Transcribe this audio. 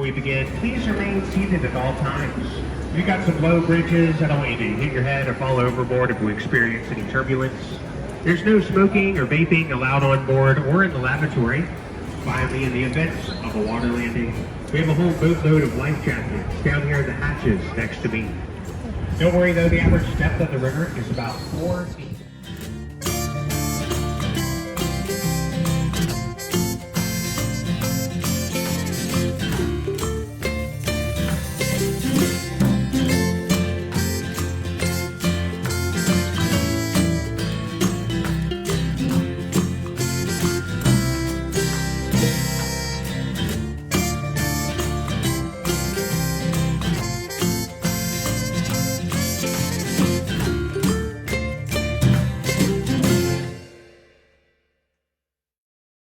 we begin, please remain seated at all times. We've got some low bridges. I don't want you to hit your head or fall overboard if we experience any turbulence. There's no smoking or vaping allowed on board or in the lavatory. Finally, in the event of a water landing, we have a whole boatload of life jackets down here in the hatches next to me. Don't worry though, the average depth of the river is about 4 feet.